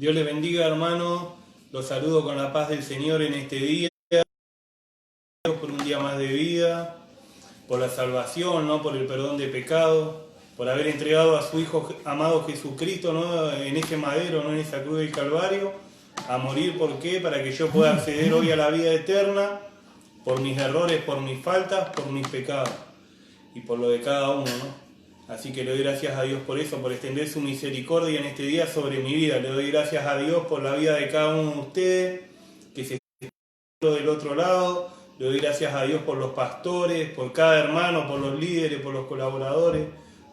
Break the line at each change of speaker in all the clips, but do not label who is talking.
Dios les bendiga, hermano. Los saludo con la paz del Señor en este día. Por un día más de vida, por la salvación, ¿no? Por el perdón de pecado, por haber entregado a su Hijo amado Jesucristo, ¿no? En ese madero, ¿no? En esa cruz del Calvario, a morir. ¿Por qué? Para que yo pueda acceder hoy a la vida eterna, por mis errores, por mis faltas, por mis pecados y por lo de cada uno, ¿no? Así que le doy gracias a Dios por eso, por extender su misericordia en este día sobre mi vida. Le doy gracias a Dios por la vida de cada uno de ustedes, que se está del otro lado. Le doy gracias a Dios por los pastores, por cada hermano, por los líderes, por los colaboradores,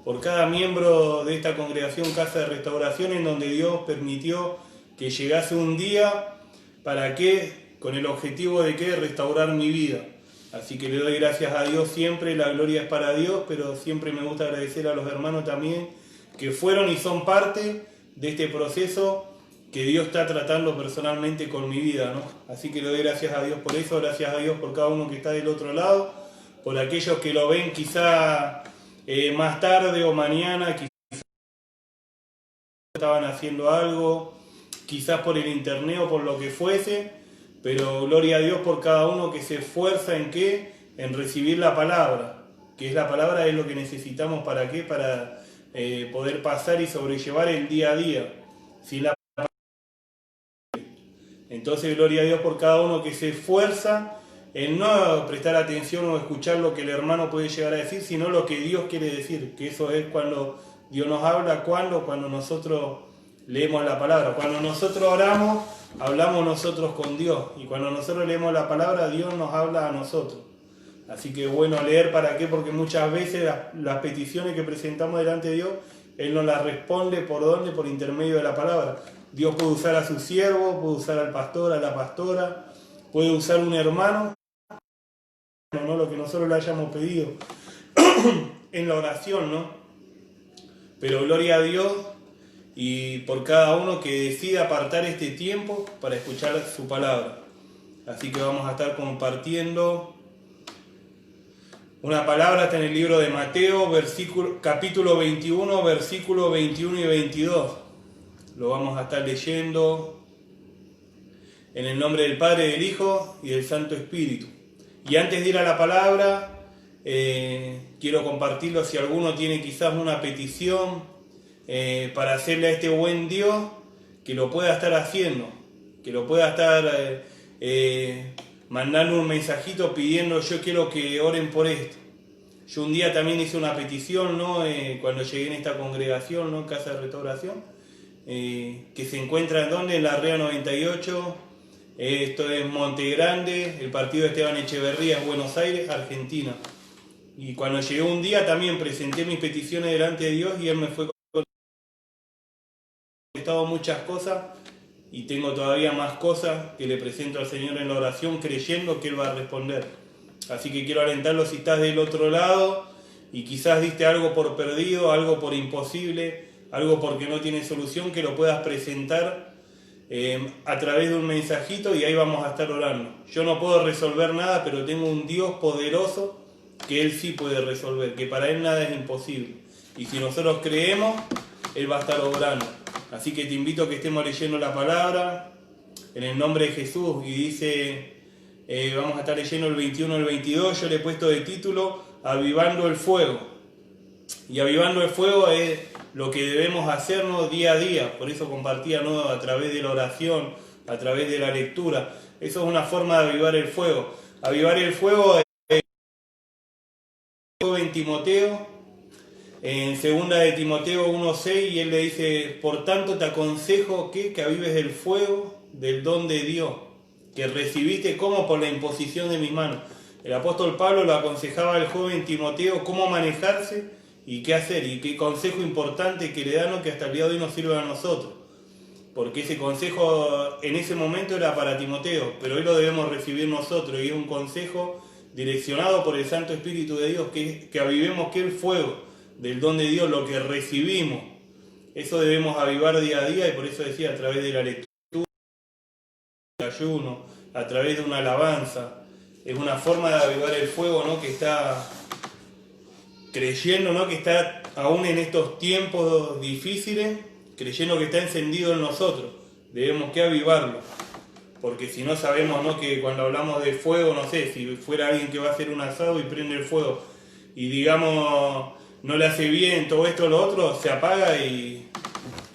por cada miembro de esta congregación Casa de Restauración, en donde Dios permitió que llegase un día para que, con el objetivo de que restaurar mi vida. Así que le doy gracias a Dios siempre, la gloria es para Dios, pero siempre me gusta agradecer a los hermanos también que fueron y son parte de este proceso que Dios está tratando personalmente con mi vida, ¿no? Así que le doy gracias a Dios por eso, gracias a Dios por cada uno que está del otro lado, por aquellos que lo ven quizá más tarde o mañana, quizás estaban haciendo algo, quizás por el internet o por lo que fuese. Pero gloria a Dios por cada uno que se esfuerza en qué, en recibir la palabra, que es la palabra, es lo que necesitamos para qué, para poder pasar y sobrellevar el día a día. Sin la palabra. Entonces gloria a Dios por cada uno que se esfuerza en no prestar atención o escuchar lo que el hermano puede llegar a decir, sino lo que Dios quiere decir, que eso es cuando Dios nos habla, cuando nosotros leemos la palabra, cuando nosotros oramos, hablamos nosotros con Dios, y cuando nosotros leemos la palabra, Dios nos habla a nosotros. Así que bueno leer, ¿para qué? Porque muchas veces las peticiones que presentamos delante de Dios, Él nos las responde, ¿por dónde? Por intermedio de la palabra. Dios puede usar a su siervo, puede usar al pastor, a la pastora, puede usar un hermano, no lo que nosotros le hayamos pedido en la oración, ¿no? Pero gloria a Dios y por cada uno que decida apartar este tiempo para escuchar su palabra. Así que vamos a estar compartiendo una palabra, está en el libro de Mateo, capítulo 21, versículos 21 y 22. Lo vamos a estar leyendo en el nombre del Padre, del Hijo y del Santo Espíritu. Y antes de ir a la palabra, quiero compartirlo si alguno tiene quizás una petición para hacerle a este buen Dios, que lo pueda estar haciendo, que lo pueda estar mandando un mensajito pidiendo: yo quiero que oren por esto. Yo un día también hice una petición, ¿no? Cuando llegué en esta congregación, ¿no? Casa de Restauración, que se encuentra en donde, en la Rea 98, esto es Monte Grande, el partido de Esteban Echeverría, Buenos Aires, Argentina. Y cuando llegué un día también presenté mis peticiones delante de Dios y Él me fue contestado muchas cosas, y tengo todavía más cosas que le presento al Señor en la oración, creyendo que Él va a responder. Así que quiero alentarlo, si estás del otro lado y quizás diste algo por perdido, algo por imposible, algo porque no tiene solución, que lo puedas presentar a través de un mensajito, y ahí vamos a estar orando. Yo no puedo resolver nada, pero tengo un Dios poderoso que Él sí puede resolver, que para Él nada es imposible. Y si nosotros creemos, Él va a estar obrando. Así que te invito a que estemos leyendo la palabra en el nombre de Jesús. Y dice, vamos a estar leyendo el 21 y el 22. Yo le he puesto de título Avivando el Fuego. Y avivando el fuego es lo que debemos hacernos día a día. Por eso compartía, ¿no? A través de la oración, a través de la lectura. Eso es una forma de avivar el fuego. Avivar el fuego es en Timoteo, en segunda de Timoteo 1:6, y él le dice: por tanto te aconsejo que avives el fuego del don de Dios, que recibiste como por la imposición de mis manos. El apóstol Pablo lo aconsejaba al joven Timoteo cómo manejarse y qué hacer, y qué consejo importante que le dan, ¿no? Que hasta el día de hoy nos sirve a nosotros. Porque ese consejo en ese momento era para Timoteo, pero hoy lo debemos recibir nosotros, y es un consejo direccionado por el Santo Espíritu de Dios, que avivemos que el fuego del don de Dios, lo que recibimos. Eso debemos avivar día a día, y por eso decía, a través de la lectura, del ayuno, a través de una alabanza. Es una forma de avivar el fuego, ¿no? Que está creyendo, ¿no? Que está aún en estos tiempos difíciles, creyendo que está encendido en nosotros. debemos que avivarlo. Porque si no sabemos, ¿no?, que cuando hablamos de fuego, no sé, si fuera alguien que va a hacer un asado y prende el fuego y digamos no le hace bien todo esto o lo otro, se apaga y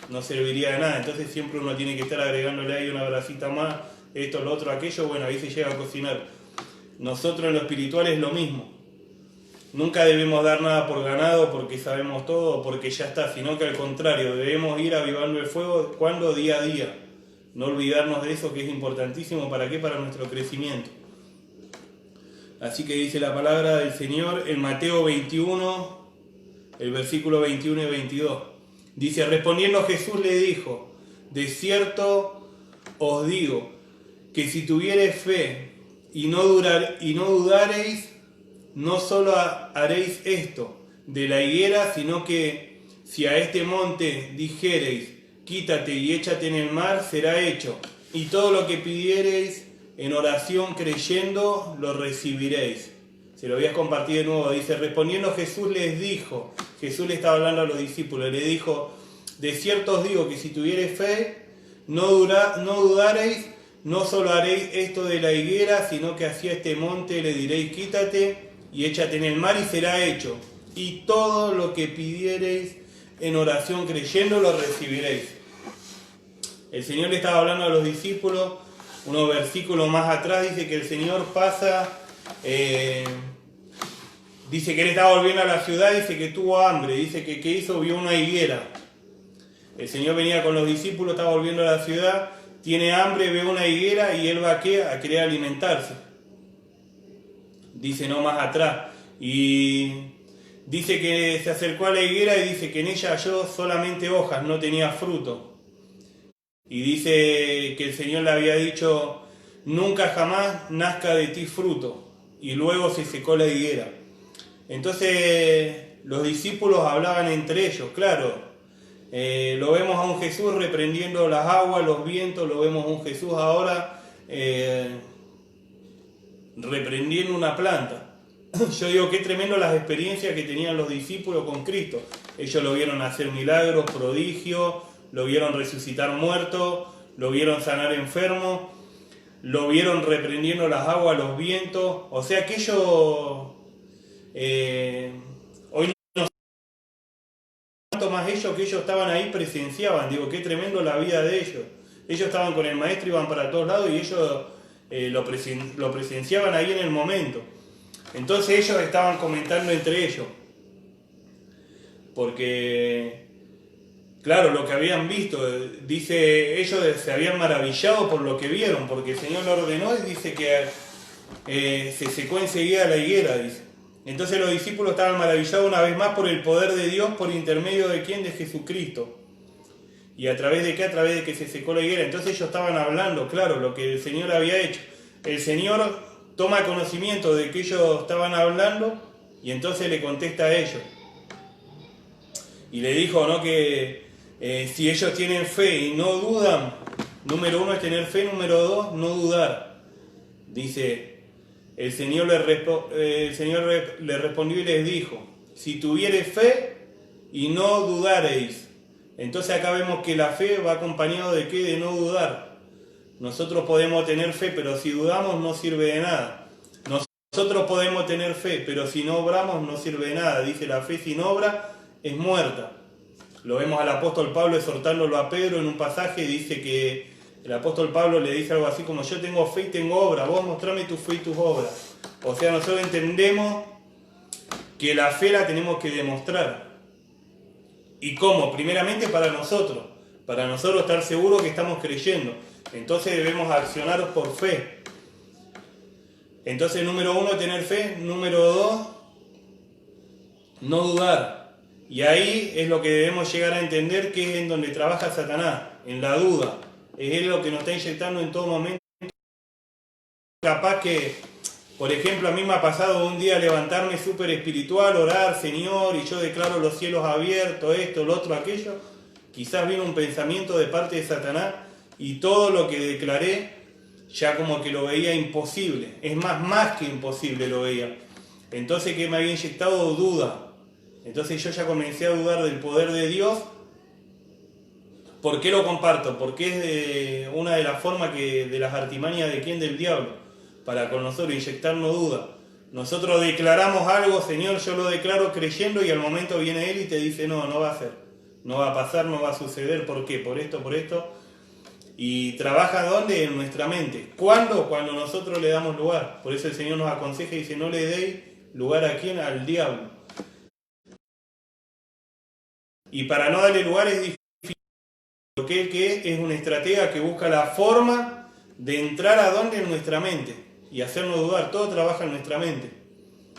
no serviría de nada. Entonces siempre uno tiene que estar agregándole ahí una brasita más, esto, lo otro, aquello, bueno, ahí se llega a cocinar. Nosotros en lo espiritual es lo mismo. Nunca debemos dar nada por ganado porque sabemos todo, porque ya está, sino que al contrario, debemos ir avivando el fuego cuando día a día. No olvidarnos de eso, que es importantísimo. ¿Para qué? Para nuestro crecimiento. Así que dice la palabra del Señor en Mateo 21, el versículo 21 y 22. Dice, respondiendo Jesús le dijo, de cierto os digo, que si tuviereis fe y no dudareis, no solo haréis esto de la higuera, sino que si a este monte dijereis, quítate y échate en el mar, será hecho. Y todo lo que pidiereis en oración creyendo, lo recibiréis. Se lo voy a compartir de nuevo. Dice, respondiendo Jesús les dijo, Jesús le estaba hablando a los discípulos, le dijo, de cierto os digo que si tuviereis fe, no dudareis, no solo haréis esto de la higuera, sino que hacia este monte le diréis, quítate y échate en el mar, y será hecho. Y todo lo que pidiereis en oración creyendo, lo recibiréis. El Señor le estaba hablando a los discípulos, unos versículos más atrás dice que el Señor pasa, dice que él estaba volviendo a la ciudad, dice que tuvo hambre, dice que ¿qué hizo? Vio una higuera. El Señor venía con los discípulos, estaba volviendo a la ciudad, tiene hambre, ve una higuera y él va a querer alimentarse. Dice no más atrás. Y dice que se acercó a la higuera y dice que en ella halló solamente hojas, no tenía fruto. Y dice que el Señor le había dicho, nunca jamás nazca de ti fruto. Y luego se secó la higuera. Entonces los discípulos hablaban entre ellos, claro. Lo vemos a un Jesús reprendiendo las aguas, los vientos, lo vemos a un Jesús ahora reprendiendo una planta. Yo digo, qué tremendo las experiencias que tenían los discípulos con Cristo. Ellos lo vieron hacer milagros, prodigios, lo vieron resucitar muertos, lo vieron sanar enfermos, lo vieron reprendiendo las aguas, los vientos. O sea que ellos, hoy no sé cuánto más ellos, que ellos estaban ahí, presenciaban. Digo, qué tremendo la vida de ellos. Ellos estaban con el maestro, iban para todos lados y ellos lo presenciaban ahí en el momento. Entonces ellos estaban comentando entre ellos, porque claro, lo que habían visto, dice, ellos se habían maravillado por lo que vieron, porque el Señor lo ordenó y dice que se secó enseguida la higuera, dice. Entonces los discípulos estaban maravillados una vez más por el poder de Dios, por intermedio de quién, de Jesucristo. ¿Y a través de qué? A través de que se secó la higuera. Entonces ellos estaban hablando, claro, lo que el Señor había hecho. El Señor toma conocimiento de que ellos estaban hablando y entonces le contesta a ellos. Y le dijo, ¿no?, que si ellos tienen fe y no dudan, número 1 es tener fe, número 2, no dudar. Dice, el Señor le respondió y les dijo, si tuviereis fe y no dudareis. Entonces acá vemos que la fe va acompañado de ¿qué? De no dudar. Nosotros podemos tener fe, pero si dudamos no sirve de nada. Nosotros podemos tener fe, pero si no obramos no sirve de nada. Dice, la fe sin obra es muerta. Lo vemos al apóstol Pablo exhortándolo a Pedro en un pasaje, dice que el apóstol Pablo le dice algo así como, yo tengo fe y tengo obra, vos mostrame tu fe y tus obras. O sea, nosotros entendemos que la fe la tenemos que demostrar. ¿Y cómo? Primeramente para nosotros estar seguros que estamos creyendo. Entonces debemos accionar por fe. Entonces, número 1, tener fe. Número 2, no dudar. Y ahí es lo que debemos llegar a entender, que es en donde trabaja Satanás, en la duda. Es él lo que nos está inyectando en todo momento. Capaz que, por ejemplo, a mí me ha pasado un día levantarme súper espiritual, orar, Señor, y yo declaro los cielos abiertos, esto, lo otro, aquello. Quizás vino un pensamiento de parte de Satanás y todo lo que declaré ya como que lo veía imposible. Es más que imposible lo veía. Entonces, ¿qué me había inyectado? Duda. Entonces yo ya comencé a dudar del poder de Dios ¿Por qué lo comparto? Porque es una de las formas de las artimañas de quién, del diablo, para con nosotros inyectarnos duda. Nosotros declaramos algo, Señor, yo lo declaro creyendo, y al momento viene Él y te dice, no, no va a ser, no va a pasar, no va a suceder. ¿Por qué? Por esto, por esto. Y trabaja ¿dónde? En nuestra mente. ¿Cuándo? Cuando nosotros le damos lugar. Por eso el Señor nos aconseja y dice, no le deis lugar a quién, al diablo. Y para no darle lugar es difícil. Lo que es una estratega que busca la forma de entrar a dónde, en nuestra mente y hacernos dudar. Todo trabaja en nuestra mente.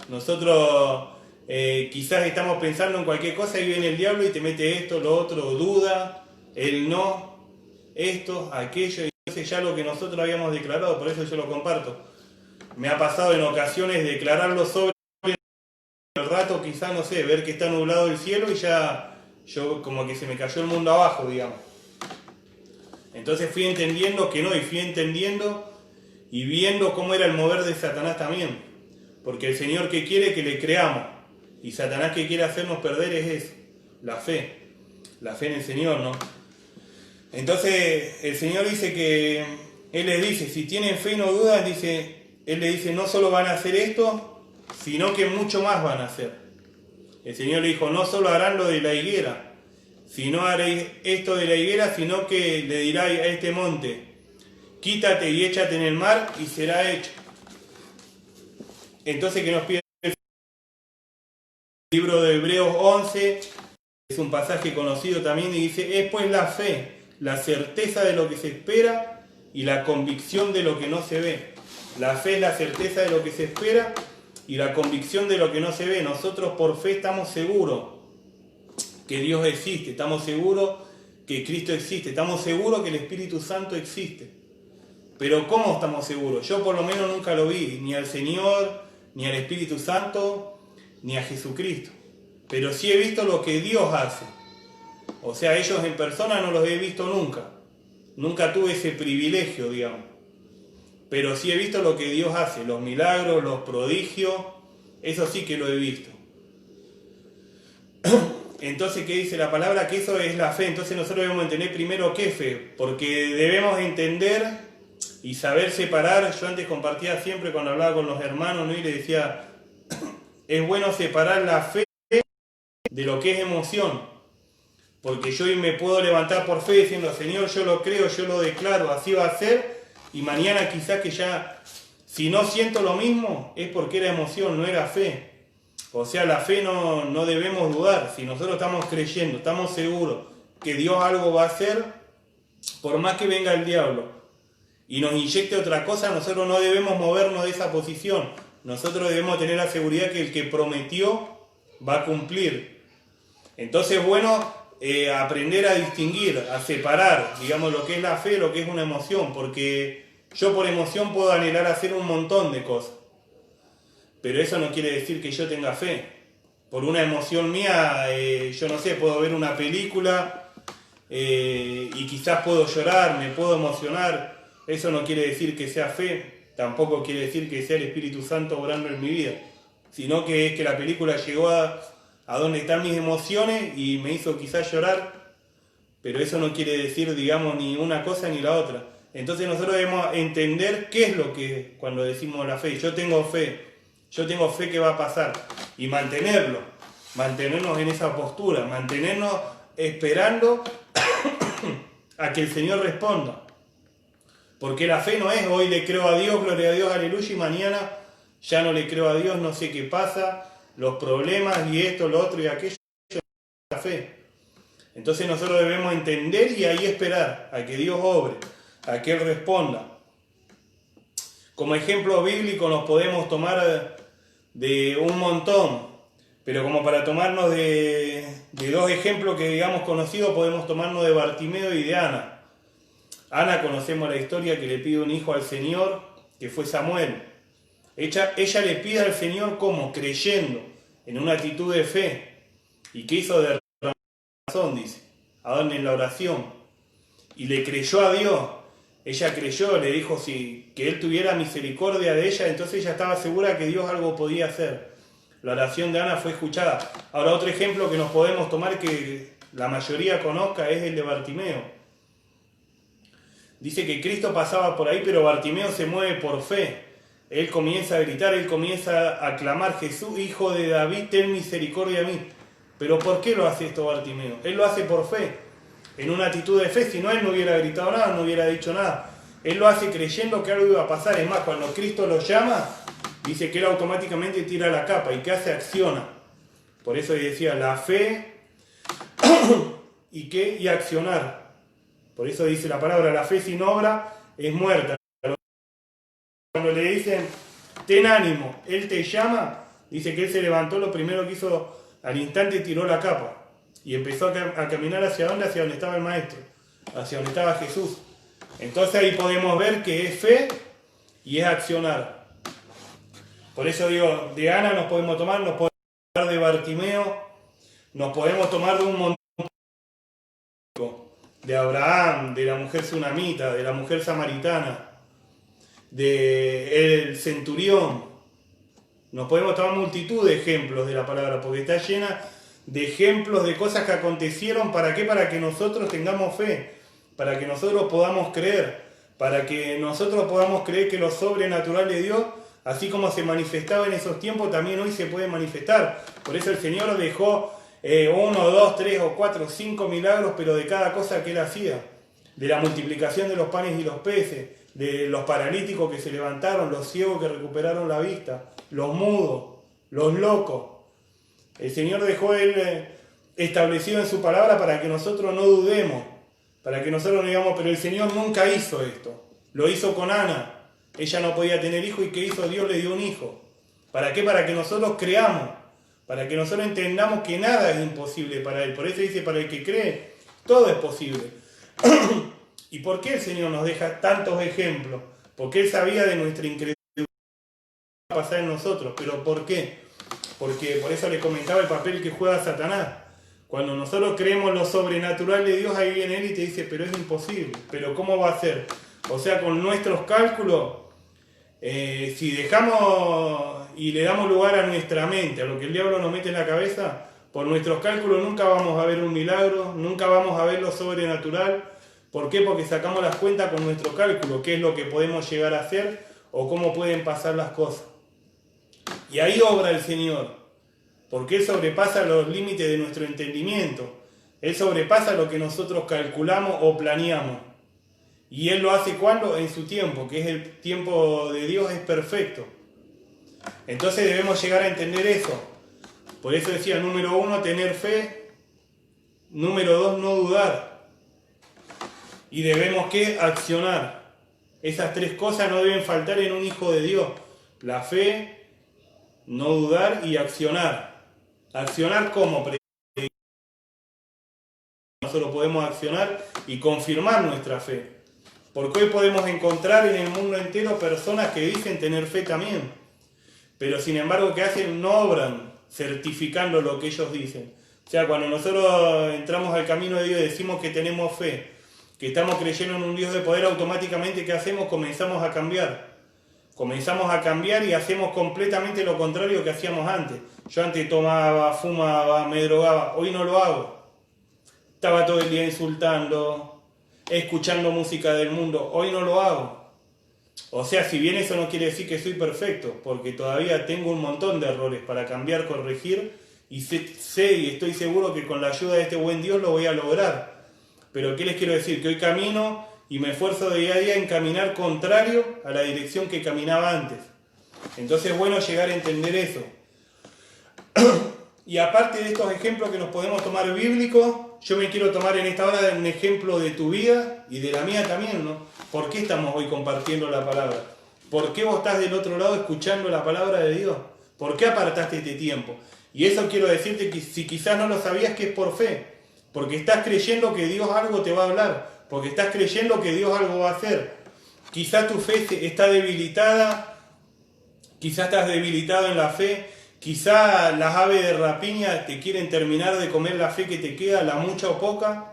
Nosotros quizás estamos pensando en cualquier cosa y viene el diablo y te mete esto, lo otro, duda, el no, esto, aquello. Y entonces ya lo que nosotros habíamos declarado, por eso yo lo comparto. Me ha pasado en ocasiones declararlo sobre el rato, quizás, no sé, ver que está nublado el cielo y ya yo como que se me cayó el mundo abajo, digamos. Entonces fui entendiendo que no, y fui entendiendo y viendo cómo era el mover de Satanás también. Porque el Señor que quiere que le creamos, y Satanás que quiere hacernos perder es eso, la fe en el Señor, ¿no? Entonces el Señor dice que, Él les dice, si tienen fe y no dudan, Él les dice, no solo van a hacer esto, sino que mucho más van a hacer. El Señor le dijo, no solo harán lo de la higuera, si no haréis esto de la higuera, sino que le diráis a este monte, quítate y échate en el mar, y será hecho. Entonces, ¿qué nos pide el libro de Hebreos 11? Es un pasaje conocido también, y dice, es pues la fe, la certeza de lo que se espera y la convicción de lo que no se ve. La fe es la certeza de lo que se espera y la convicción de lo que no se ve. Nosotros por fe estamos seguros que Dios existe, estamos seguros que Cristo existe, estamos seguros que el Espíritu Santo existe. Pero ¿cómo estamos seguros? Yo por lo menos nunca lo vi, ni al Señor, ni al Espíritu Santo, ni a Jesucristo. Pero sí he visto lo que Dios hace. O sea, ellos en persona no los he visto nunca. Nunca tuve ese privilegio, digamos. Pero sí he visto lo que Dios hace, los milagros, los prodigios, eso sí que lo he visto. Entonces, ¿qué dice la palabra? Que eso es la fe. Entonces nosotros debemos entender primero qué fe, porque debemos entender y saber separar. Yo antes compartía siempre cuando hablaba con los hermanos, ¿no? Y le decía, es bueno separar la fe de lo que es emoción, porque yo hoy me puedo levantar por fe diciendo, Señor, yo lo creo, yo lo declaro, así va a ser, y mañana quizás que ya, si no siento lo mismo, es porque era emoción, no era fe. O sea, la fe no debemos dudar. Si nosotros estamos creyendo, estamos seguros que Dios algo va a hacer, por más que venga el diablo y nos inyecte otra cosa, nosotros no debemos movernos de esa posición. Nosotros debemos tener la seguridad que el que prometió va a cumplir. Entonces, bueno, aprender a distinguir, a separar, digamos, lo que es la fe, lo que es una emoción, porque yo por emoción puedo anhelar hacer un montón de cosas. Pero eso no quiere decir que yo tenga fe. Por una emoción mía, yo no sé, puedo ver una película y quizás puedo llorar, me puedo emocionar. Eso no quiere decir que sea fe, tampoco quiere decir que sea el Espíritu Santo obrando en mi vida. Sino que es que la película llegó a donde están mis emociones y me hizo quizás llorar. Pero eso no quiere decir, digamos, ni una cosa ni la otra. Entonces nosotros debemos entender qué es lo que cuando decimos la fe. Yo tengo fe que va a pasar, y mantenernos en esa postura, mantenernos esperando a que el Señor responda. Porque la fe no es hoy le creo a Dios, gloria a Dios, aleluya, y mañana ya no le creo a Dios, no sé qué pasa, los problemas y esto, lo otro y aquello, la fe. Entonces nosotros debemos entender y ahí esperar a que Dios obre, a que Él responda. Como ejemplo bíblico nos podemos tomar de un montón, pero como para tomarnos de dos ejemplos que digamos conocidos, podemos tomarnos de Bartimeo y de Ana. Ana, conocemos la historia, que le pide un hijo al Señor, que fue Samuel. Ella le pide al Señor como creyendo, en una actitud de fe. ¿Y qué hizo de razón? Dice, ¿a dónde? En la oración. Y le creyó a Dios. Ella creyó, le dijo que Él tuviera misericordia de ella, entonces ella estaba segura que Dios algo podía hacer. La oración de Ana fue escuchada. Ahora otro ejemplo que nos podemos tomar, que la mayoría conozca, es el de Bartimeo. Dice que Cristo pasaba por ahí, pero Bartimeo se mueve por fe. Él comienza a gritar, él comienza a clamar: Jesús, hijo de David, ten misericordia de mí. Pero ¿por qué lo hace esto Bartimeo? Él lo hace por fe, en una actitud de fe. Si no, él no hubiera gritado nada, no hubiera dicho nada. Él lo hace creyendo que algo iba a pasar. Es más, cuando Cristo lo llama, dice que él automáticamente tira la capa. ¿Y qué hace? Acciona. Por eso decía la fe y accionar. Por eso dice la palabra: la fe sin obra es muerta. Cuando le dicen ten ánimo, él te llama, dice que él se levantó, lo primero que hizo al instante, tiró la capa y empezó a caminar hacia dónde, hacia donde estaba el maestro, hacia donde estaba Jesús. Entonces ahí podemos ver que es fe y es accionar. Por eso digo, de Ana nos podemos tomar de Bartimeo, nos podemos tomar de un montón, de Abraham, de la mujer sunamita, de la mujer samaritana, del centurión. Nos podemos tomar multitud de ejemplos de la palabra, porque está llena de ejemplos de cosas que acontecieron. ¿Para qué? Para que nosotros tengamos fe, para que nosotros podamos creer, para que nosotros podamos creer que lo sobrenatural de Dios, así como se manifestaba en esos tiempos, también hoy se puede manifestar. Por eso el Señor dejó 1, 2, 3 o 4, 5 milagros, pero de cada cosa que Él hacía. De la multiplicación de los panes y los peces, de los paralíticos que se levantaron, los ciegos que recuperaron la vista, los mudos, los locos. El Señor dejó Él establecido en su palabra para que nosotros no dudemos, para que nosotros no digamos, pero el Señor nunca hizo esto. Lo hizo con Ana. Ella no podía tener hijo, y ¿qué hizo? Dios le dio un hijo. ¿Para qué? Para que nosotros creamos, para que nosotros entendamos que nada es imposible para Él. Por eso dice, para el que cree, todo es posible. ¿Y por qué el Señor nos deja tantos ejemplos? Porque Él sabía de nuestra incredulidad que va a pasar en nosotros. ¿Pero por qué? Porque por eso le comentaba el papel que juega Satanás. Cuando nosotros creemos lo sobrenatural de Dios, ahí viene Él y te dice, pero es imposible. ¿Pero cómo va a ser? O sea, con nuestros cálculos, si dejamos y le damos lugar a nuestra mente, a lo que el diablo nos mete en la cabeza, por nuestros cálculos nunca vamos a ver un milagro, nunca vamos a ver lo sobrenatural. ¿Por qué? Porque sacamos las cuentas con nuestro cálculo, qué es lo que podemos llegar a hacer o cómo pueden pasar las cosas. Y ahí obra el Señor, porque Él sobrepasa los límites de nuestro entendimiento. Él sobrepasa lo que nosotros calculamos o planeamos. Y Él lo hace ¿cuándo? En su tiempo, que es el tiempo de Dios, es perfecto. Entonces debemos llegar a entender eso. Por eso decía, número 1, tener fe. Número 2, no dudar. Y debemos ¿qué? Accionar. Esas 3 cosas no deben faltar en un hijo de Dios. La fe, no dudar y accionar. ¿Accionar cómo? Nosotros podemos accionar y confirmar nuestra fe. Porque hoy podemos encontrar en el mundo entero personas que dicen tener fe también. Pero sin embargo, ¿qué hacen? No obran certificando lo que ellos dicen. O sea, cuando nosotros entramos al camino de Dios y decimos que tenemos fe, que estamos creyendo en un Dios de poder, automáticamente ¿qué hacemos? Comenzamos a cambiar. Comenzamos a cambiar y hacemos completamente lo contrario que hacíamos antes. Yo antes tomaba, fumaba, me drogaba, hoy no lo hago. Estaba todo el día insultando, escuchando música del mundo, hoy no lo hago. O sea, si bien eso no quiere decir que soy perfecto, porque todavía tengo un montón de errores para cambiar, corregir, y sé y estoy seguro que con la ayuda de este buen Dios lo voy a lograr. Pero ¿qué les quiero decir? Que hoy camino y me esfuerzo de día a día en caminar contrario a la dirección que caminaba antes. Entonces es bueno llegar a entender eso. Y aparte de estos ejemplos que nos podemos tomar bíblicos, yo me quiero tomar en esta hora un ejemplo de tu vida y de la mía también, ¿no? ¿Por qué estamos hoy compartiendo la palabra? ¿Por qué vos estás del otro lado escuchando la palabra de Dios? ¿Por qué apartaste este tiempo? Y eso quiero decirte que si quizás no lo sabías, que es por fe. Porque estás creyendo que Dios algo te va a hablar. Porque estás creyendo que Dios algo va a hacer. Quizás tu fe está debilitada. Quizás estás debilitado en la fe. Quizás las aves de rapiña te quieren terminar de comer la fe que te queda, la mucha o poca.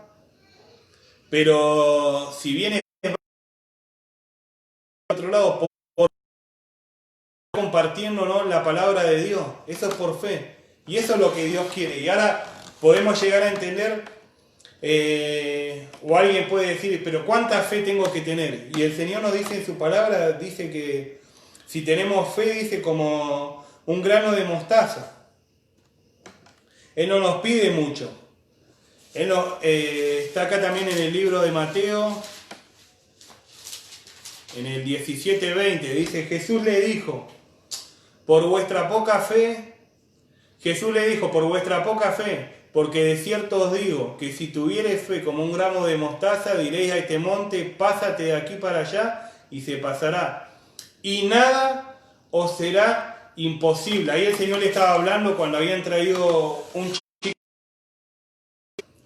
Pero si vienes por otro lado, compartiendo, ¿no?, la palabra de Dios, eso es por fe. Y eso es lo que Dios quiere. Y ahora podemos llegar a entender O alguien puede decir, pero ¿cuánta fe tengo que tener? Y el Señor nos dice en su palabra, dice que si tenemos fe, dice como un grano de mostaza. Él no nos pide mucho. Está acá también en el libro de Mateo, en el 17:20, dice, Jesús le dijo, por vuestra poca fe, porque de cierto os digo, que si tuviereis fe como un grano de mostaza, diréis a este monte, pásate de aquí para allá, y se pasará. Y nada os será imposible. Ahí el Señor le estaba hablando cuando habían traído un chico,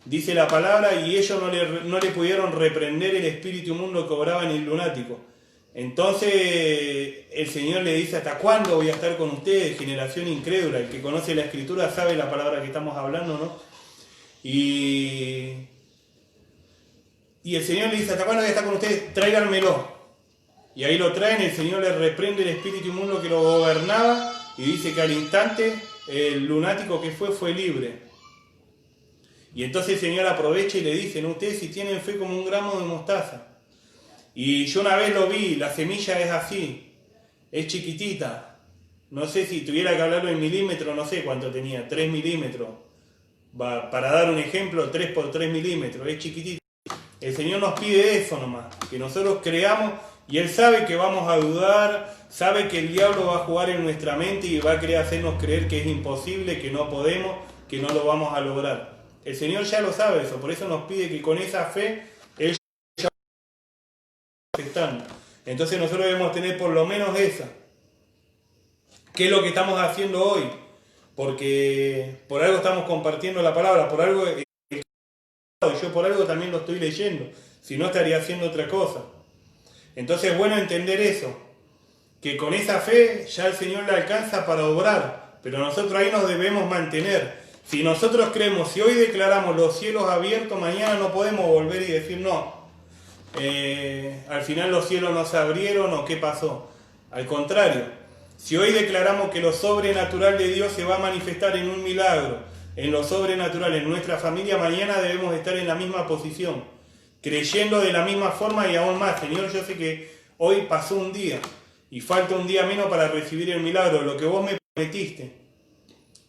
dice la palabra, y ellos no le pudieron reprender el espíritu inmundo que obraba en el lunático. Entonces el Señor le dice, ¿hasta cuándo voy a estar con ustedes, generación incrédula? El que conoce la Escritura sabe la palabra que estamos hablando, ¿no? Y el Señor le dice, ¿hasta cuándo voy a estar con ustedes? Tráiganmelo. Y ahí lo traen, el Señor le reprende el espíritu inmundo que lo gobernaba y dice que al instante el lunático que fue libre. Y entonces el Señor aprovecha y le dice, ¿no? Ustedes si tienen fe como un grano de mostaza. Y yo una vez lo vi, la semilla es así, es chiquitita. No sé si tuviera que hablarlo en milímetros, no sé cuánto tenía, 3 milímetros. Para dar un ejemplo, 3 por 3 milímetros, es chiquitita. El Señor nos pide eso nomás, que nosotros creamos, y Él sabe que vamos a dudar, sabe que el diablo va a jugar en nuestra mente y va a querer hacernos creer que es imposible, que no podemos, que no lo vamos a lograr. El Señor ya lo sabe eso, por eso nos pide que con esa fe Él ya va aceptando. Entonces nosotros debemos tener por lo menos esa. ¿Qué es lo que estamos haciendo hoy? Porque por algo estamos compartiendo la palabra, por algo, yo por algo también lo estoy leyendo, si no estaría haciendo otra cosa. Entonces es bueno entender eso, que con esa fe ya el Señor le alcanza para obrar, pero nosotros ahí nos debemos mantener. Si nosotros creemos, si hoy declaramos los cielos abiertos, mañana no podemos volver y decir no, al final los cielos no se abrieron o qué pasó. Al contrario, si hoy declaramos que lo sobrenatural de Dios se va a manifestar en un milagro, en lo sobrenatural, en nuestra familia, mañana debemos estar en la misma posición, creyendo de la misma forma y aún más. Señor, yo sé que hoy pasó un día y falta un día menos para recibir el milagro, lo que vos me prometiste.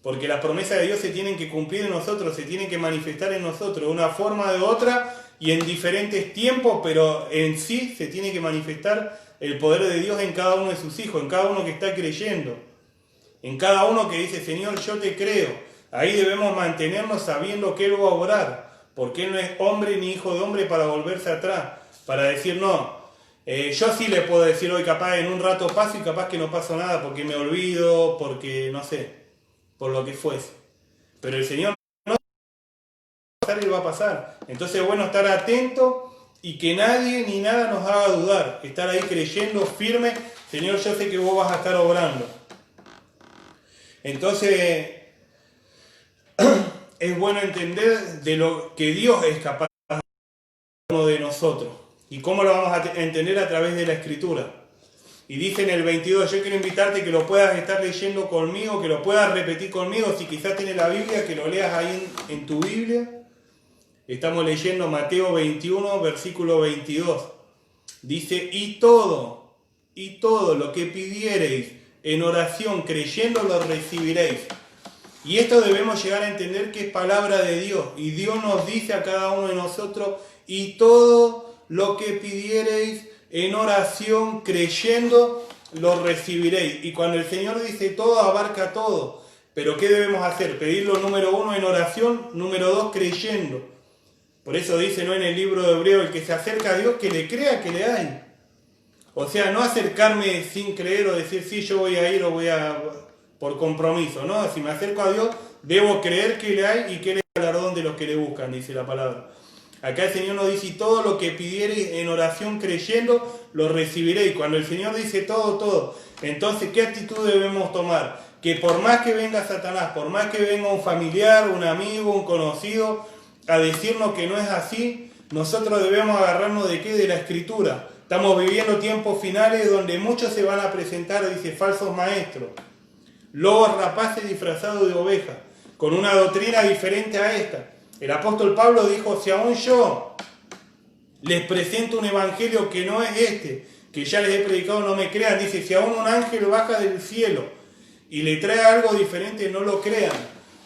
Porque las promesas de Dios se tienen que cumplir en nosotros, se tienen que manifestar en nosotros, de una forma o de otra y en diferentes tiempos, pero en sí se tiene que manifestar el poder de Dios en cada uno de sus hijos, en cada uno que está creyendo, en cada uno que dice, Señor, yo te creo. Ahí debemos mantenernos sabiendo que Él va a obrar, porque Él no es hombre ni hijo de hombre para volverse atrás, para decir no. Yo sí le puedo decir hoy capaz en un rato paso y capaz que no pasó nada porque me olvido, porque no sé, por lo que fuese. Pero el Señor no va a pasar y va a pasar. Entonces es bueno estar atento y que nadie ni nada nos haga dudar. Estar ahí creyendo firme, Señor, yo sé que vos vas a estar obrando. Entonces es bueno entender de lo que Dios es capaz de hacer uno de nosotros. ¿Y cómo lo vamos a entender? A través de la Escritura. Y dice en el 22, yo quiero invitarte que lo puedas estar leyendo conmigo, que lo puedas repetir conmigo, si quizás tienes la Biblia, que lo leas ahí en tu Biblia. Estamos leyendo Mateo 21, versículo 22. Dice, y todo lo que pidiereis en oración, creyendo, lo recibiréis. Y esto debemos llegar a entender que es palabra de Dios. Y Dios nos dice a cada uno de nosotros, y todo lo que pidiereis en oración, creyendo, lo recibiréis. Y cuando el Señor dice todo, abarca todo. Pero ¿qué debemos hacer? Pedirlo número 1 en oración, número 2 creyendo. Por eso dice, ¿no?, en el libro de Hebreo, el que se acerca a Dios, que le crea que le hay. O sea, no acercarme sin creer o decir, sí, yo voy a ir o voy a... por compromiso, ¿no? Si me acerco a Dios, debo creer que le hay y que Él es el galardón de los que le buscan, dice la palabra. Acá el Señor nos dice, todo lo que pidiereis en oración creyendo, lo recibiréis. Cuando el Señor dice todo, entonces, ¿qué actitud debemos tomar? Que por más que venga Satanás, por más que venga un familiar, un amigo, un conocido, a decirnos que no es así, nosotros debemos agarrarnos ¿de qué? De la Escritura. Estamos viviendo tiempos finales donde muchos se van a presentar, dice, falsos maestros, lobos rapaces disfrazados de ovejas, con una doctrina diferente a esta. El apóstol Pablo dijo, si aún yo les presento un evangelio que no es este, que ya les he predicado, no me crean. Dice, si aún un ángel baja del cielo y le trae algo diferente, no lo crean.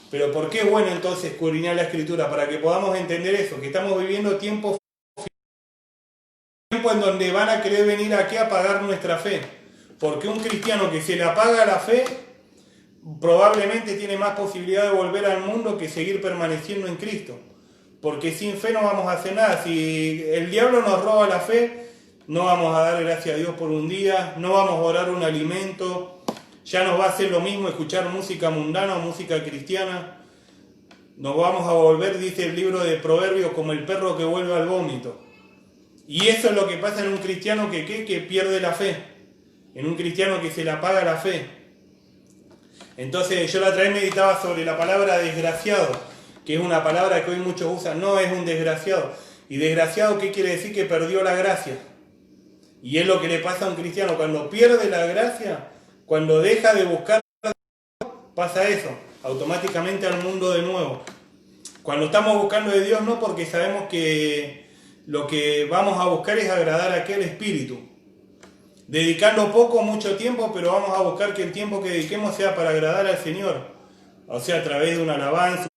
Pero ¿por qué es bueno entonces escudriñar la Escritura? Para que podamos entender eso, que estamos viviendo tiempos en donde van a querer venir aquí a pagar nuestra fe. Porque un cristiano que se le apaga la fe, probablemente tiene más posibilidad de volver al mundo que seguir permaneciendo en Cristo. Porque sin fe no vamos a hacer nada. Si el diablo nos roba la fe, no vamos a dar gracias a Dios por un día, no vamos a orar un alimento, ya nos va a hacer lo mismo escuchar música mundana o música cristiana. Nos vamos a volver, dice el libro de Proverbios, como el perro que vuelve al vómito. Y eso es lo que pasa en un cristiano que pierde la fe, en un cristiano que se le apaga la fe. Entonces yo la otra vez meditaba sobre la palabra desgraciado, que es una palabra que hoy muchos usan. No es un desgraciado. ¿Y desgraciado qué quiere decir? Que perdió la gracia. Y es lo que le pasa a un cristiano. Cuando pierde la gracia, cuando deja de buscar, pasa eso, automáticamente al mundo de nuevo. Cuando estamos buscando de Dios, no, porque sabemos que lo que vamos a buscar es agradar a aquel espíritu. Dedicando poco o mucho tiempo, pero vamos a buscar que el tiempo que dediquemos sea para agradar al Señor. O sea, a través de una alabanza,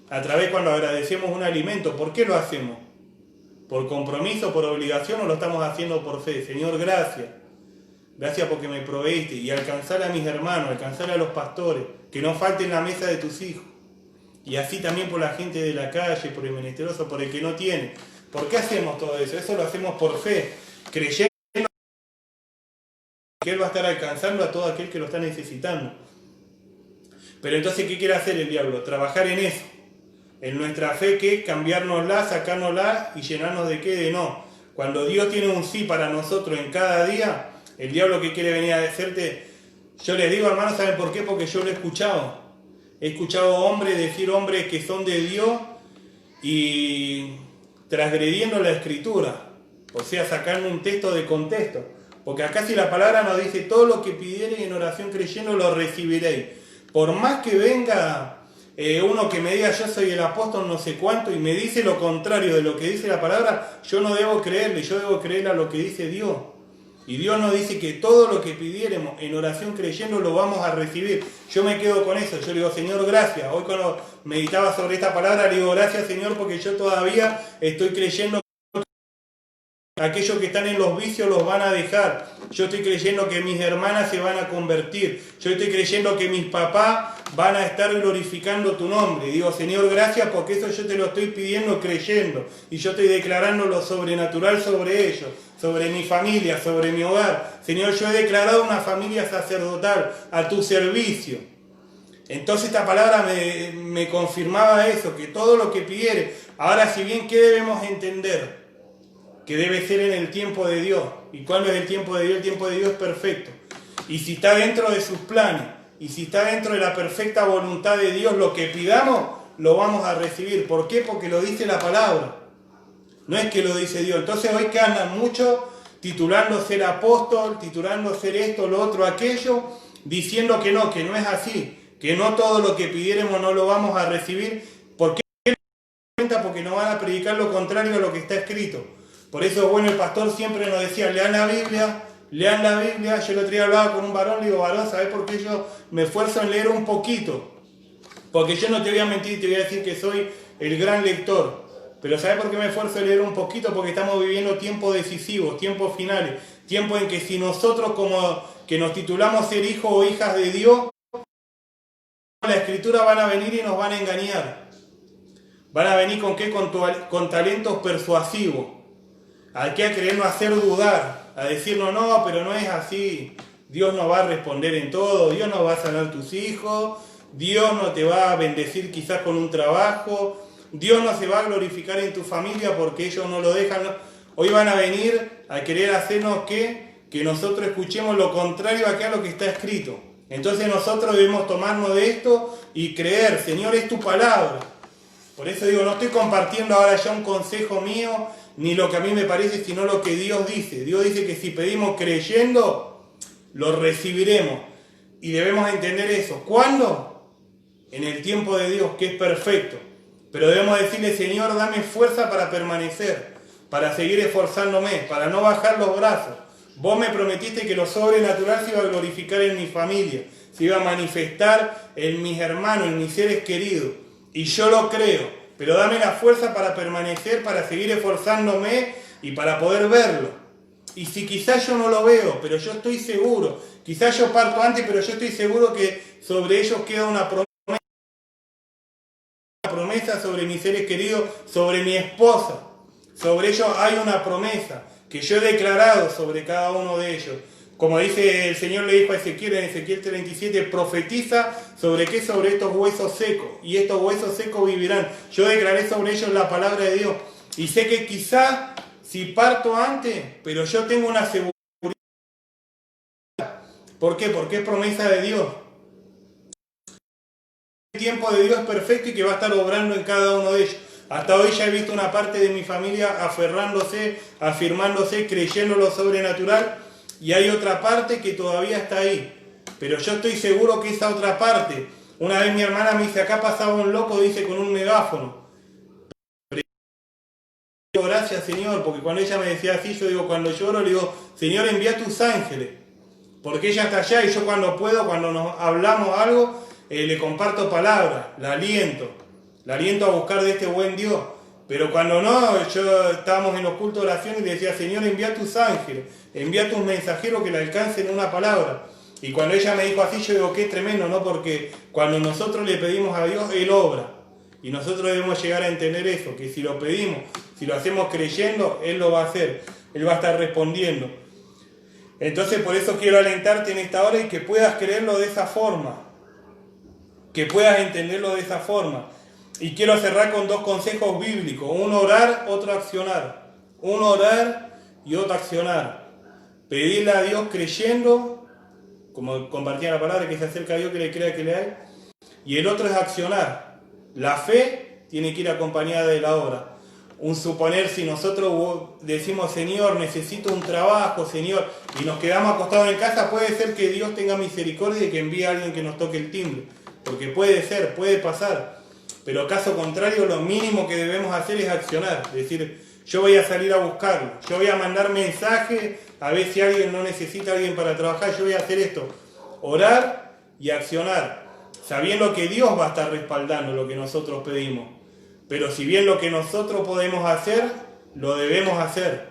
a través cuando agradecemos un alimento. ¿Por qué lo hacemos? ¿Por compromiso, por obligación o lo estamos haciendo por fe? Señor, gracias. Gracias porque me proveíste. Y alcanzar a mis hermanos, alcanzar a los pastores, que no falten la mesa de tus hijos. Y así también por la gente de la calle, por el menesteroso, por el que no tiene. ¿Por qué hacemos todo eso? Eso lo hacemos por fe, creyendo que Él va a estar alcanzando a todo aquel que lo está necesitando. Pero entonces, ¿qué quiere hacer el diablo? Trabajar en eso. En nuestra fe, ¿qué? Cambiárnosla, sacárnosla y llenarnos de qué, de no. Cuando Dios tiene un sí para nosotros en cada día, el diablo que quiere venir a decirte, yo les digo, hermanos, ¿saben por qué? Porque yo lo he escuchado. He escuchado hombres que son de Dios y transgrediendo la Escritura. O sea, sacando un texto de contexto. Porque acá si la palabra nos dice, todo lo que pidiereis en oración creyendo lo recibiréis. Por más que venga uno que me diga yo soy el apóstol no sé cuánto y me dice lo contrario de lo que dice la palabra, yo no debo creerle, yo debo creerle a lo que dice Dios. Y Dios nos dice que todo lo que pidiéremos en oración creyendo lo vamos a recibir. Yo me quedo con eso, yo le digo, Señor, gracias. Hoy cuando meditaba sobre esta palabra, le digo, gracias, Señor, porque yo todavía estoy creyendo que aquellos que están en los vicios los van a dejar. Yo estoy creyendo que mis hermanas se van a convertir. Yo estoy creyendo que mis papás van a estar glorificando tu nombre. Y digo, Señor, gracias porque eso yo te lo estoy pidiendo creyendo. Y yo estoy declarando lo sobrenatural sobre ellos, sobre mi familia, sobre mi hogar. Señor, yo he declarado una familia sacerdotal a tu servicio. Entonces esta palabra me confirmaba eso, que todo lo que pidiere. Ahora, si bien, ¿qué debemos entender? Que debe ser en el tiempo de Dios. ¿Y cuándo es el tiempo de Dios? El tiempo de Dios es perfecto. Y si está dentro de sus planes, y si está dentro de la perfecta voluntad de Dios, lo que pidamos, lo vamos a recibir. ¿Por qué? Porque lo dice la palabra. No es que lo dice Dios. Entonces hoy que andan mucho titulando ser apóstol, titulando ser esto, lo otro, aquello, diciendo que no es así. Que no todo lo que pidiéramos no lo vamos a recibir. ¿Por qué? Porque nos van a predicar lo contrario a lo que está escrito. Por eso, bueno, el pastor siempre nos decía, lean la Biblia. Yo el otro día hablaba con un varón, le digo, varón, ¿sabes por qué yo me esfuerzo en leer un poquito? Porque yo no te voy a mentir, te voy a decir que soy el gran lector. Pero ¿sabes por qué me esfuerzo en leer un poquito? Porque estamos viviendo tiempos decisivos, tiempos finales. Tiempos en que si nosotros como que nos titulamos ser hijos o hijas de Dios, la Escritura van a venir y nos van a engañar. Van a venir ¿con qué? Con talentos persuasivos. Aquí a querernos hacer dudar, a decirnos no, pero no es así. Dios no va a responder en todo, Dios no va a sanar tus hijos, Dios no te va a bendecir quizás con un trabajo, Dios no se va a glorificar en tu familia porque ellos no lo dejan. Hoy van a venir a querer hacernos que nosotros escuchemos lo contrario acá a lo que está escrito. Entonces nosotros debemos tomarnos de esto y creer, Señor, es tu palabra. Por eso digo, no estoy compartiendo ahora ya un consejo mío, ni lo que a mí me parece, sino lo que Dios dice. Dios dice que si pedimos creyendo, lo recibiremos. Y debemos entender eso. ¿Cuándo? en el tiempo de Dios, que es perfecto. Pero debemos decirle, Señor, dame fuerza para permanecer, para seguir esforzándome, para no bajar los brazos. Vos me prometiste que lo sobrenatural se iba a glorificar en mi familia, se iba a manifestar en mis hermanos, en mis seres queridos. Y yo lo creo, pero dame la fuerza para permanecer, para seguir esforzándome y para poder verlo. Y si quizás yo no lo veo, pero yo estoy seguro, quizás yo parto antes, pero yo estoy seguro que sobre ellos queda una promesa sobre mis seres queridos, sobre mi esposa. Sobre ellos hay una promesa que yo he declarado sobre cada uno de ellos. Como dice el Señor, le dijo a Ezequiel en Ezequiel 37, profetiza sobre qué, sobre estos huesos secos, y estos huesos secos vivirán. Yo declaré sobre ellos la palabra de Dios, y sé que quizá si parto antes, pero yo tengo una seguridad. ¿Por qué? Porque es promesa de Dios. El tiempo de Dios es perfecto y que va a estar obrando en cada uno de ellos. Hasta hoy ya he visto una parte de mi familia aferrándose, afirmándose, creyendo lo sobrenatural, y hay otra parte que todavía está ahí. Pero yo estoy seguro que esa otra parte, una vez mi hermana me dice, acá pasaba un loco, dice, con un megáfono. Digo, gracias Señor, porque cuando ella me decía así, yo digo, cuando lloro, le digo, Señor, envía tus ángeles. Porque ella está allá y yo cuando puedo, cuando nos hablamos algo, le comparto palabras, la aliento a buscar de este buen Dios. Pero cuando no, yo estábamos en los cultos de oración y le decía, Señor, envía tus ángeles, envía tus mensajeros que le alcancen una palabra. Y cuando ella me dijo así, yo digo, qué tremendo, ¿no? Porque cuando nosotros le pedimos a Dios, Él obra. Y nosotros debemos llegar a entender eso, que si lo pedimos, si lo hacemos creyendo, Él lo va a hacer, Él va a estar respondiendo. Entonces por eso quiero alentarte en esta hora y que puedas creerlo de esa forma, que puedas entenderlo de esa forma. Y quiero cerrar con dos consejos bíblicos, uno orar, otro accionar. Uno orar y otro accionar. Pedirle a Dios creyendo, como compartía la palabra, que se acerca a Dios, que le crea que le hay. Y el otro es accionar. La fe tiene que ir acompañada de la obra. Un suponer, si nosotros decimos, Señor, necesito un trabajo, Señor, y nos quedamos acostados en casa, puede ser que Dios tenga misericordia y que envíe a alguien que nos toque el timbre. Porque puede ser, puede pasar. Pero caso contrario, lo mínimo que debemos hacer es accionar. Es decir, yo voy a salir a buscarlo, yo voy a mandar mensajes a ver si alguien no necesita a alguien para trabajar, yo voy a hacer esto. Orar y accionar, sabiendo que Dios va a estar respaldando lo que nosotros pedimos. Pero si bien lo que nosotros podemos hacer, lo debemos hacer.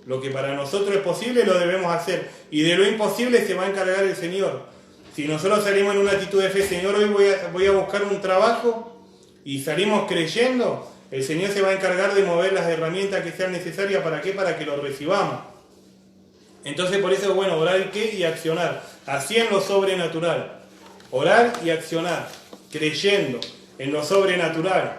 Lo que para nosotros es posible, lo debemos hacer. Y de lo imposible se va a encargar el Señor. Si nosotros salimos en una actitud de fe, Señor, hoy voy a buscar un trabajo, y salimos creyendo, el Señor se va a encargar de mover las herramientas que sean necesarias. ¿Para qué? Para que lo recibamos. Entonces por eso es bueno orar y accionar. Así en lo sobrenatural. Orar y accionar. Creyendo en lo sobrenatural.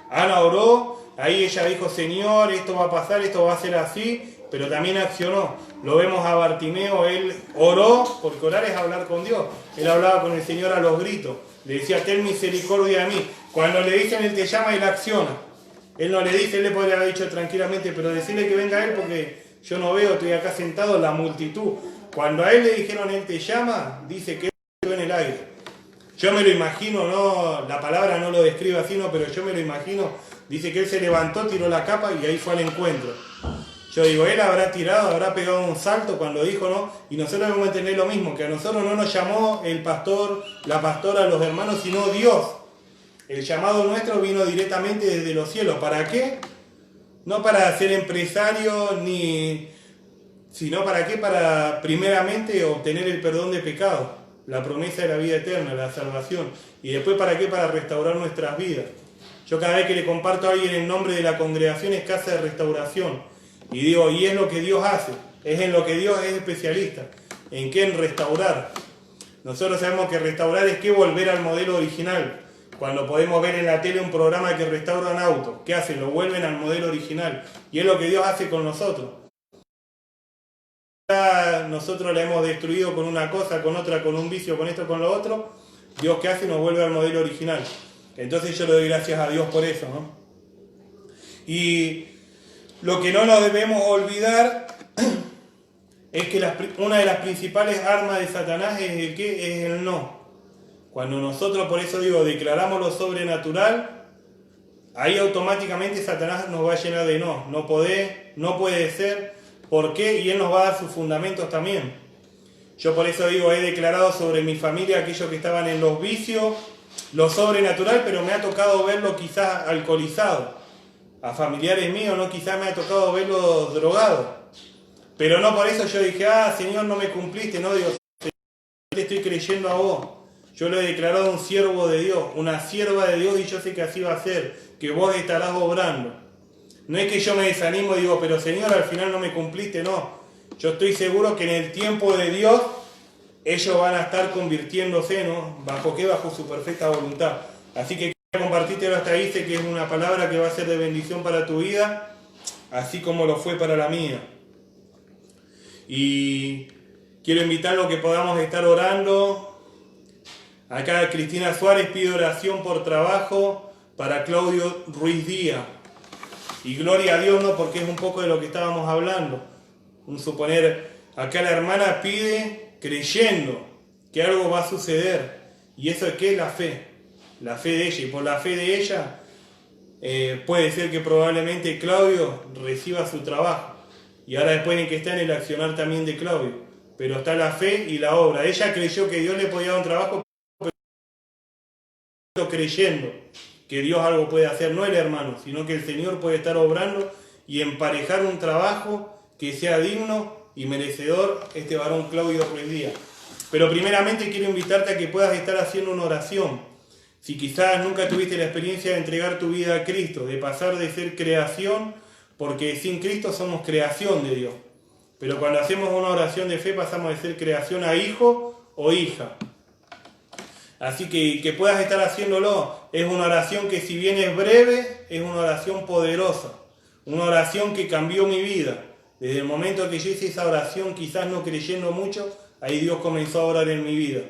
Ana oró, ahí ella dijo, Señor, esto va a pasar, esto va a ser así, pero también accionó. Lo vemos a Bartimeo, él oró, porque orar es hablar con Dios. Él hablaba con el Señor a los gritos. Le decía, ten misericordia de mí. Cuando le dicen, Él te llama, Él acciona. Él no le dice, Él le podría haber dicho tranquilamente, pero decirle que venga Él porque yo no veo, estoy acá sentado, la multitud. Cuando a Él le dijeron, Él te llama, dice que Él quedó en el aire. Yo me lo imagino, no, la palabra no lo describe así, no, pero yo me lo imagino. Dice que Él se levantó, tiró la capa y ahí fue al encuentro. Yo digo, Él habrá tirado, habrá pegado un salto cuando dijo, ¿no? Y nosotros debemos entender lo mismo, que a nosotros no nos llamó el pastor, la pastora, los hermanos, sino Dios. El llamado nuestro vino directamente desde los cielos. ¿Para qué? No para ser empresario, sino para qué, para primeramente obtener el perdón de pecados, la promesa de la vida eterna, la salvación. Y después para qué, para restaurar nuestras vidas. Yo cada vez que le comparto a alguien el nombre de la congregación es Casa de Restauración. Y digo, y es lo que Dios hace, es en lo que Dios es especialista. ¿En qué? En restaurar. Nosotros sabemos que restaurar es que volver al modelo original. Cuando podemos ver en la tele un programa que restauran autos, ¿qué hacen? Lo vuelven al modelo original. Y es lo que Dios hace con nosotros. Nosotros la hemos destruido con una cosa, con otra, con un vicio, con esto, con lo otro. Dios, ¿qué hace? Nos vuelve al modelo original. Entonces yo le doy gracias a Dios por eso, ¿no? Y lo que no nos debemos olvidar es que una de las principales armas de Satanás es el ¿qué? Es el no. Cuando nosotros, por eso digo, declaramos lo sobrenatural, ahí automáticamente Satanás nos va a llenar de no podés, no puede ser, ¿por qué? Y él nos va a dar sus fundamentos también. Yo por eso digo, he declarado sobre mi familia aquellos que estaban en los vicios, lo sobrenatural, pero me ha tocado verlo quizás alcoholizado. A familiares míos, no, quizás me ha tocado verlo drogado. Pero no por eso yo dije, Señor, no me cumpliste, no, digo, Señor, te estoy creyendo a vos. Yo lo he declarado un siervo de Dios, una sierva de Dios, y yo sé que así va a ser, que vos estarás obrando. No es que yo me desanimo y digo, pero Señor, al final no me cumpliste, no. Yo estoy seguro que en el tiempo de Dios, ellos van a estar convirtiéndose, ¿no? ¿Bajo qué? Bajo su perfecta voluntad. Así que quiero compartírtelo hasta ahí, sé que es una palabra que va a ser de bendición para tu vida, así como lo fue para la mía. Y quiero invitarlo a que podamos estar orando. Acá Cristina Suárez pide oración por trabajo para Claudio Ruiz Díaz. Y gloria a Dios, ¿no? Porque es un poco de lo que estábamos hablando. Un suponer, acá la hermana pide creyendo que algo va a suceder. ¿Y eso es qué? La fe. La fe de ella. Y por la fe de ella puede ser que probablemente Claudio reciba su trabajo. Y ahora después en que está en el accionar también de Claudio. Pero está la fe y la obra. Ella creyó que Dios le podía dar un trabajo, pero creyendo que Dios algo puede hacer, no el hermano, sino que el Señor puede estar obrando y emparejar un trabajo que sea digno y merecedor este varón Claudio Ruiz Díaz. Pero primeramente quiero invitarte a que puedas estar haciendo una oración. Si quizás nunca tuviste la experiencia de entregar tu vida a Cristo, de pasar de ser creación, porque sin Cristo somos creación de Dios. Pero cuando hacemos una oración de fe pasamos de ser creación a hijo o hija. Así que puedas estar haciéndolo. Es una oración que si bien es breve, es una oración poderosa. Una oración que cambió mi vida. Desde el momento que yo hice esa oración, quizás no creyendo mucho, ahí Dios comenzó a orar en mi vida.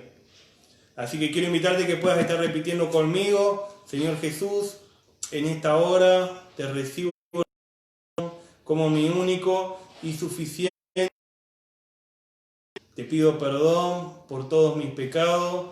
Así que quiero invitarte a que puedas estar repitiendo conmigo: Señor Jesús, en esta hora te recibo como mi único y suficiente. Te pido perdón por todos mis pecados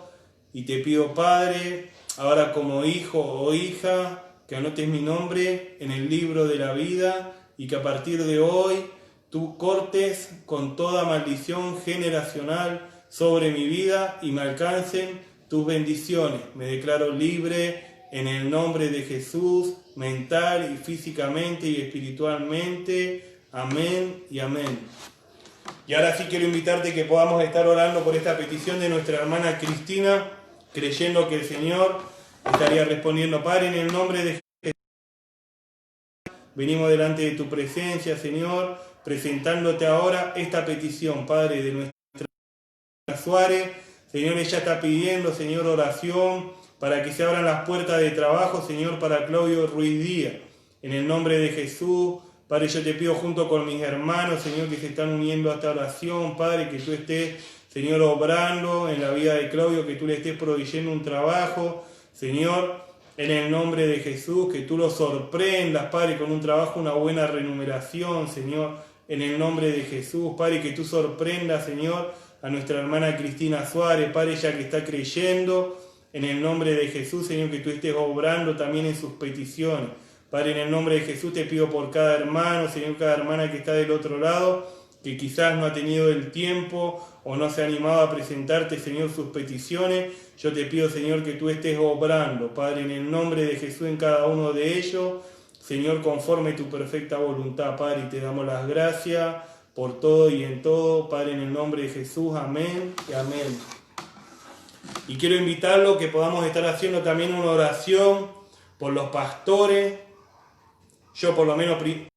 y te pido, Padre, ahora como hijo o hija, que anotes mi nombre en el libro de la vida y que a partir de hoy tú cortes con toda maldición generacional sobre mi vida y me alcancen tus bendiciones. Me declaro libre en el nombre de Jesús, mental y físicamente y espiritualmente. Amén y amén. Y ahora sí quiero invitarte que podamos estar orando por esta petición de nuestra hermana Cristina, creyendo que el Señor estaría respondiendo. Padre, en el nombre de Jesús, venimos delante de tu presencia, Señor, presentándote ahora esta petición, Padre, de nuestra hermana Suárez. Señor, ella está pidiendo, Señor, oración para que se abran las puertas de trabajo, Señor, para Claudio Ruiz Díaz. En el nombre de Jesús, Padre, yo te pido junto con mis hermanos, Señor, que se están uniendo a esta oración, Padre, que tú estés, Señor, obrando en la vida de Claudio, que tú le estés proveyendo un trabajo, Señor, en el nombre de Jesús, que tú lo sorprendas, Padre, con un trabajo, una buena remuneración, Señor, en el nombre de Jesús, Padre, que tú sorprendas, Señor, a nuestra hermana Cristina Suárez, Padre, ella que está creyendo, en el nombre de Jesús, Señor, que tú estés obrando también en sus peticiones. Padre, en el nombre de Jesús te pido por cada hermano, Señor, cada hermana que está del otro lado, que quizás no ha tenido el tiempo o no se ha animado a presentarte, Señor, sus peticiones. Yo te pido, Señor, que tú estés obrando, Padre, en el nombre de Jesús en cada uno de ellos, Señor, conforme tu perfecta voluntad, Padre, y te damos las gracias por todo y en todo, Padre, en el nombre de Jesús, amén y amén. Y quiero invitarlo que podamos estar haciendo también una oración por los pastores. Yo por lo menos, el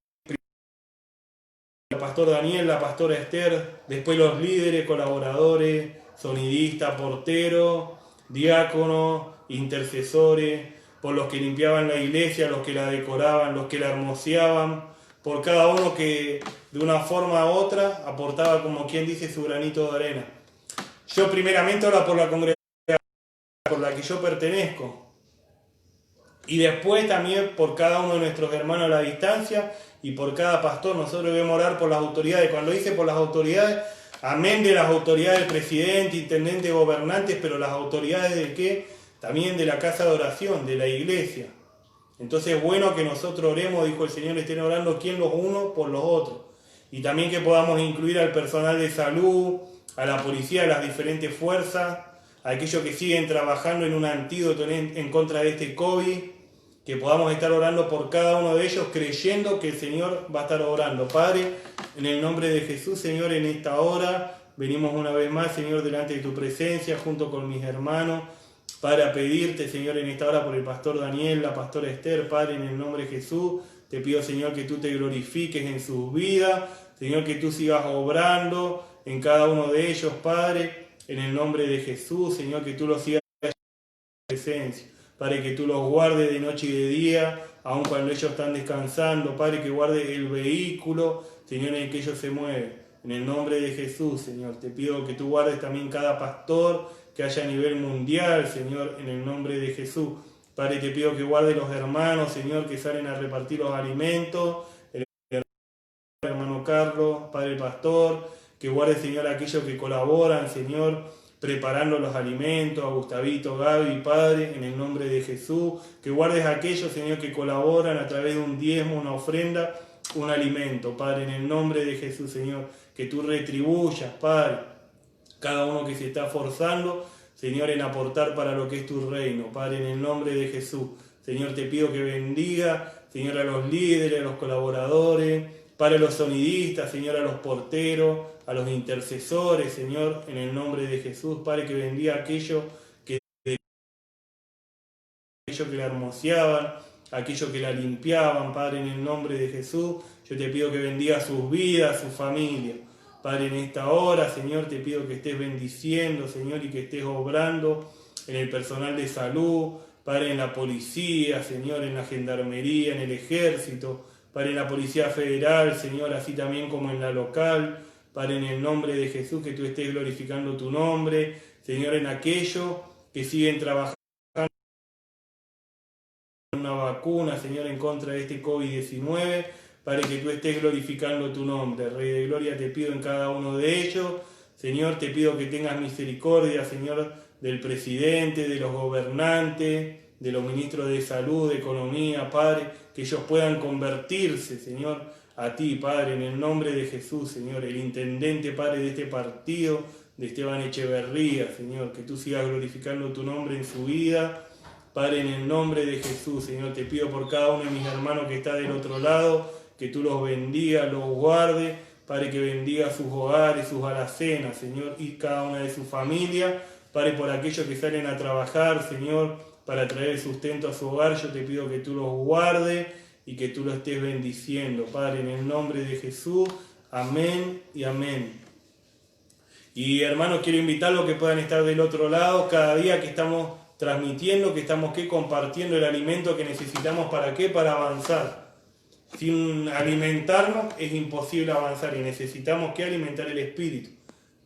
pastor Daniel, la pastora Esther, después los líderes, colaboradores, sonidistas, porteros, diáconos, intercesores, por los que limpiaban la iglesia, los que la decoraban, los que la hermoseaban, por cada uno que de una forma u otra aportaba, como quien dice, su granito de arena. Yo primeramente oro por la congregación por la que yo pertenezco. Y después también por cada uno de nuestros hermanos a la distancia y por cada pastor. Nosotros debemos orar por las autoridades. Cuando dice por las autoridades, amén de las autoridades, presidente, intendente, gobernantes, pero las autoridades de qué? También de la casa de oración, de la iglesia. Entonces es bueno que nosotros oremos, dijo el Señor, estén orando quién los unos por los otros. Y también que podamos incluir al personal de salud, a la policía, a las diferentes fuerzas, a aquellos que siguen trabajando en un antídoto en contra de este COVID, que podamos estar orando por cada uno de ellos, creyendo que el Señor va a estar orando. Padre, en el nombre de Jesús, Señor, en esta hora, venimos una vez más, Señor, delante de tu presencia, junto con mis hermanos, para pedirte, Señor, en esta hora por el pastor Daniel, la pastora Esther, Padre, en el nombre de Jesús, te pido, Señor, que tú te glorifiques en sus vidas, Señor, que tú sigas obrando en cada uno de ellos, Padre, en el nombre de Jesús, Señor, que tú los sigas en tu presencia, Padre, que tú los guardes de noche y de día, aun cuando ellos están descansando, Padre, que guarde el vehículo, Señor, en el que ellos se mueven, en el nombre de Jesús, Señor, te pido que tú guardes también cada pastor que haya a nivel mundial, Señor, en el nombre de Jesús. Padre, te pido que guarde los hermanos, Señor, que salen a repartir los alimentos, el hermano Carlos, Padre Pastor, que guarde, Señor, aquellos que colaboran, Señor, preparando los alimentos, a Gustavito, Gaby, Padre, en el nombre de Jesús, que guardes a aquellos, Señor, que colaboran a través de un diezmo, una ofrenda, un alimento, Padre, en el nombre de Jesús, Señor, que tú retribuyas, Padre, cada uno que se está forzando, Señor, en aportar para lo que es tu reino, Padre, en el nombre de Jesús, Señor, te pido que bendiga, Señor, a los líderes, a los colaboradores, para los sonidistas, Señor, a los porteros, a los intercesores, Señor, en el nombre de Jesús, Padre, que bendiga a aquellos que la hermoseaban, a aquellos que la limpiaban, Padre, en el nombre de Jesús, yo te pido que bendiga sus vidas, su familia. Padre, en esta hora, Señor, te pido que estés bendiciendo, Señor, y que estés obrando en el personal de salud, Padre, en la policía, Señor, en la gendarmería, en el ejército, Padre, en la Policía Federal, Señor, así también como en la local, Padre, en el nombre de Jesús, que tú estés glorificando tu nombre, Señor, en aquellos que siguen trabajando en una vacuna, Señor, en contra de este COVID-19, Padre, que tú estés glorificando tu nombre. Rey de Gloria, te pido en cada uno de ellos. Señor, te pido que tengas misericordia, Señor, del presidente, de los gobernantes, de los ministros de salud, de economía, Padre, que ellos puedan convertirse, Señor, a ti, Padre, en el nombre de Jesús, Señor, el intendente, Padre, de este partido, de Esteban Echeverría, Señor, que tú sigas glorificando tu nombre en su vida, Padre, en el nombre de Jesús, Señor, te pido por cada uno de mis hermanos que está del otro lado, que tú los bendigas, los guardes, Padre, que bendiga sus hogares, sus alacenas, Señor, y cada una de sus familias, Padre, por aquellos que salen a trabajar, Señor, para traer el sustento a su hogar, yo te pido que tú los guardes y que tú los estés bendiciendo, Padre, en el nombre de Jesús, amén y amén. Y hermanos, quiero invitarlos a que puedan estar del otro lado cada día que estamos transmitiendo, que estamos compartiendo el alimento que necesitamos. ¿Para qué? Para avanzar. Sin alimentarnos es imposible avanzar y necesitamos que alimentar el espíritu.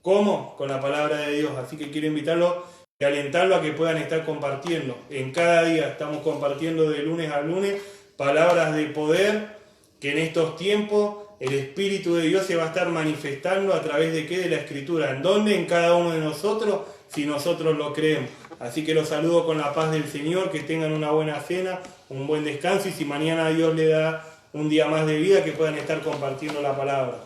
¿Cómo? Con la palabra de Dios. Así que quiero invitarlos y alentarlos a que puedan estar compartiendo. En cada día estamos compartiendo de lunes a lunes palabras de poder, que en estos tiempos el Espíritu de Dios se va a estar manifestando a través de ¿qué? De la Escritura. ¿En dónde? En cada uno de nosotros, si nosotros lo creemos. Así que los saludo con la paz del Señor, que tengan una buena cena, un buen descanso, y si mañana Dios le da un día más de vida, que puedan estar compartiendo la palabra.